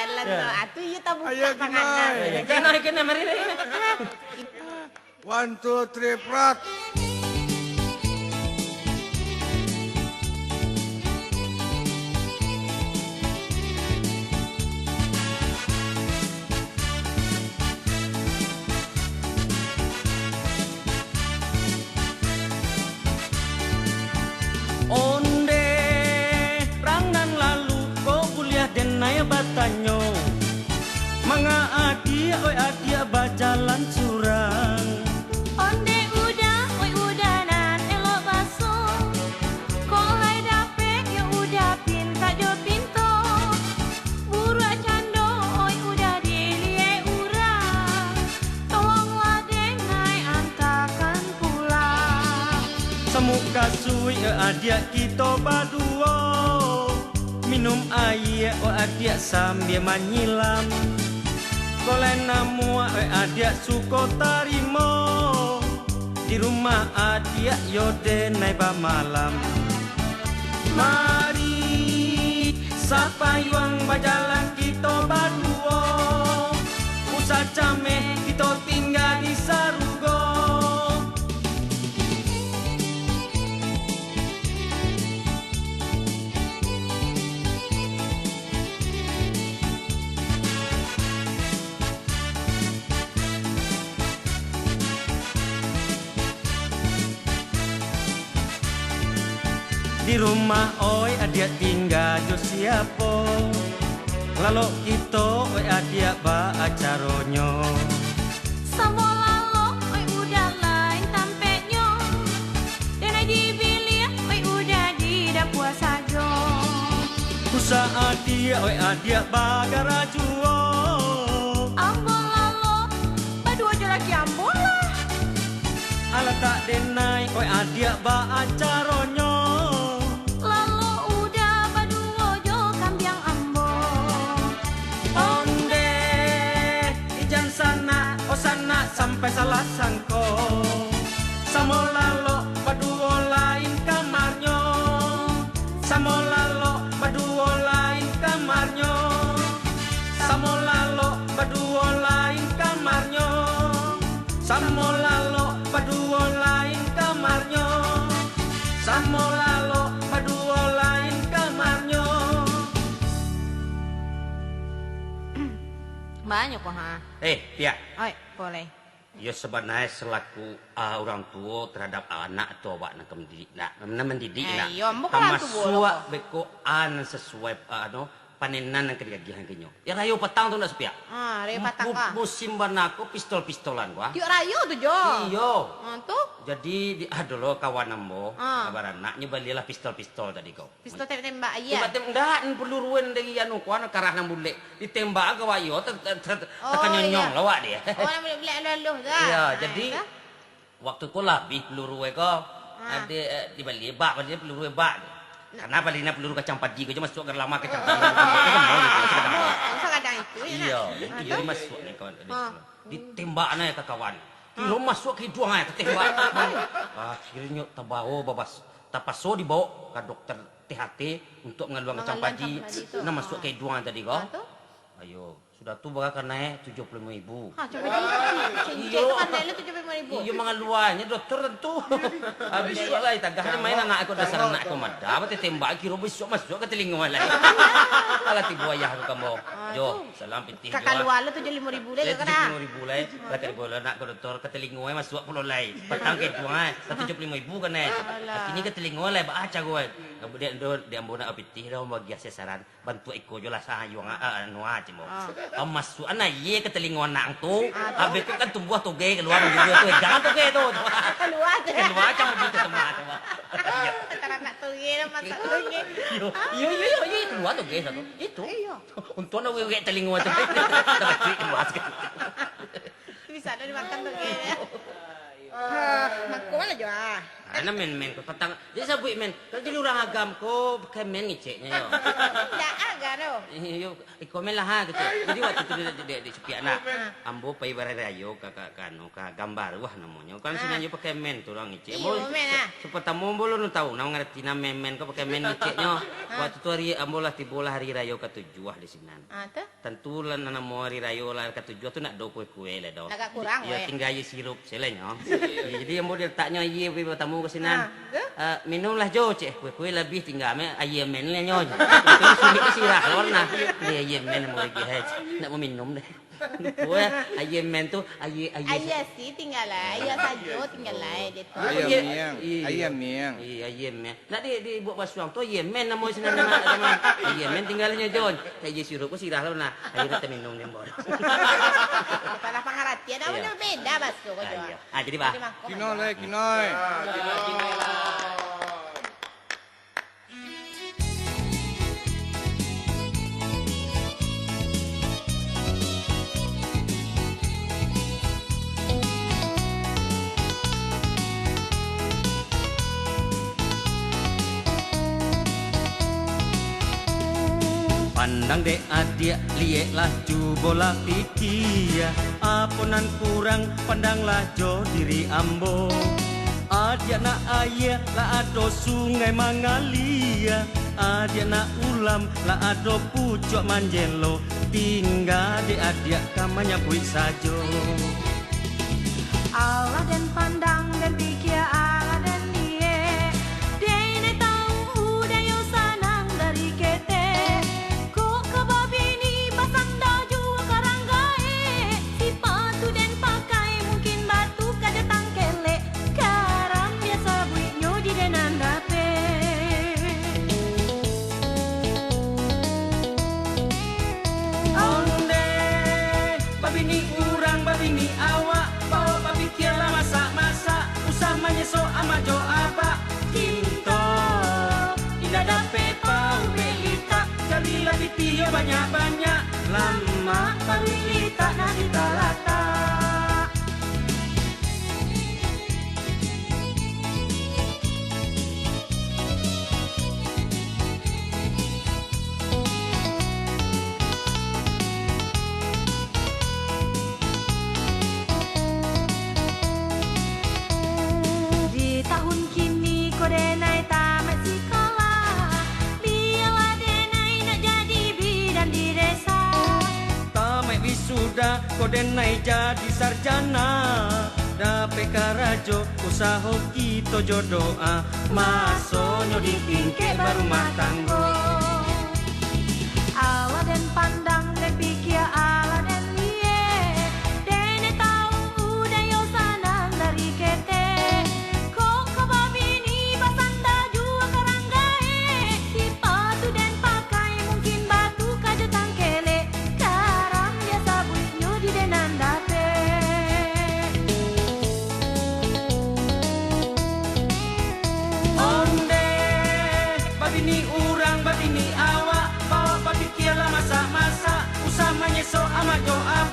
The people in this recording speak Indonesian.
jalan tuh. Atuh iya tak buka Ayo, panganan. Kena mari. 1, 2, 3, prat. Onde rangan lalu ko kuliah denai batanyo. Manga adia bajalan curang. Onde udah, oi udanan elok baso. Kolai dapet ya udah pinta jo pinto. Buru cando oi udah dilie urang. Tolonglah dengai antakan pulang. Semuka sui adia kita baduo. Minum air adia sambil menyilam. Kolen namua adia suko tarimo. Di rumah adia yode naiba malam. Mari sapa yuang bajalan kita baduo. Usah cameh kita tinggal di sarugo. Di rumah oi adia tinggal jo siapo. Lalu kita oi adia ba acaronyo. Samo lalo oi udah lain tampeknya. Denai dibilir oi udah di dapur sajo. Kusa adia oi adia ba garajuo. Ambo lalo badua jo lagi ambo lah. Ala tak denai oi adia ba acaronyo. Lalu udah badua jo kambiang ambo. Onde ijan sana o sana sampai salah sangko. Samo lalo baduo lain kamarnyo. Samo lalo baduo lain kamarnyo. Samo lalo baduo lain kamarnyo. Samo lalo baduo lain kamarnyo. Samo lalo baduo lain kamarnyo. Banyak kok ha. Pia, Oi, boleh. ya sebenarnya selaku orang tua terhadap anak atau awak nak mendidik nak. Iya, mbok kan tu bolo. Masuk beko an sesuai panenan yang kegiatan kinyo. Ya rayo petang tu nak sepia. Reo patang ka. Musim banako pistol-pistolan gua. Yuk rayo tuh jo. Iyo. Tuh. Jadi dulu kawan ambo, Ah. anak nyebalilah pistol-pistol tadi kau. Pistol tembak iya. Tembak peluruan dari anu kuan karah nang bule. Ditembak ke wayo tekan nyonyong iya. lawak dia. Oh, nak boleh lalu dah. Iya, jadi waktu ko labih peluru ko ada di bali bak dia peluru bak. Karena balina peluru kacang padi ko masuk ke lama kacang padi. Usah kadang itu ya. Iya, jadi masuk nih kawan. Ditembak na ke kawan. Kilo masuk ke hidung ay ketembak. Akhirnya tabaho babas tapaso dibawa ke dokter THT untuk mengeluarkan kacang padi. Nah masuk ke hidung tadi ko. Ayo, sudah tu bakal naik 75.000. Coba di cek kan dulu 75.000. Iya mengeluarnya dokter tentu. Habis soalnya tagahnya main anak aku dasar anak aku mada, berarti tembak kira besok masuk ke telinga lagi. Alah tiba ayah aku kamu. Jo, salam pitih. Kakak luar lu 75.000 lagi kan? 75.000 lagi. Lagi bola nak ke dokter ke telinga masuk pulau lagi. Petang ke dua 75.000 kan eh. Kini ke telinga lagi baca gue. Kemudian dia ambona pitih dah bagi sasaran bantu ikut jelas ayung anu aja mau. Masuk anak ye ke telinga anak tu. Habis tu kan tumbuh toge keluar video tu. Jangan toge tu. Keluar tu. Keluar jangan begitu teman. Antara nak toge dan masak toge. Iya keluar toge satu. Itu. Untuk nak wewe telinga tu. Tak keluar sekali. Bisa ada dimakan toge. Mak mana jo ah. Ana men ko patang. Jadi sabui men. Kalau jadi orang agam ko pakai men ngeceknya yo. Tak aga tu. Komen lah ha gitu. Jadi waktu itu dia sepi anak. Ambo pai bararayo ka gambar wah namanya. Kan sini pakai men tu orang ngicek. Iyo, men ah. Seperti ambo lo tahu nama ngerti nama men kau pakai men ngiceknya. Waktu tu hari ambo lah tibolah hari raya ke-7 di sini. Tu. Tentu lah nana mau hari raya lah ke-7 tu nak do kue-kue lah do. Agak kurang Ya weh. tinggal ye sirup selenya. Jadi ambo dia letaknya ye tamu ke sini. Tu? Minumlah jo cek kue-kue lebih tinggal me aye men lah nyoy. Itu sulit sirah warna. Dia aye men mau lagi hej. Nak mau minum deh. Kue aye men tu aye. Ayah sih tinggal lah. Ayah saja tinggal lah dia tu. Ayam miang. Iya, men. Nak dia buat basuang tu aye men nama sini nama. Aye men tinggalnya Jon. Aye sirup sirah lah nah. Aye nak minum dia bor. Kepala pengertian dah benar beda basuh kau jual. Jadi bah. Kinoi. Pandang dek adik lieklah cubola pikir apunan kurang pandanglah jo diri ambo adik nak ayah lah ado sungai mangalia adik nak ulam lah ado pucuk manjelo tinggal dek adik kamanya puik sajo Allah dan pandang dan pikir Allah dan dia Dene tahu udah yo sanang dari kete Kok kebabi ni basanda jua karanggae Sipatu dan pakai mungkin batu kada tangkele Karang biasa buitnyo di denan dape Onde babi ni urang babi ni awak bawa babi kira masak-masak usah menyeso amajo abak kinto indah dapat pau belita kali lebih tio banyak-banyak lama pawilita nak ditalata Di tahun kini kau denai tamat sekolah Biarlah denai nak jadi bidan di desa tamat wisuda kodenai jadi sarjana dapat karajo usaha kita jodoa masonyo di tingkek berumah tangga Allah dan pandang dan pikir Allah dan liye Dene tahu udah yo sanang dari kete Kok kebabi ni basanda jua karanggae Sipatu dan pakai mungkin batu kada tangkele Karang biasa buitnyo di denan dape Onde babi ni urang babi ni awak bawa babi kira masak-masak usah menyeso amajo abak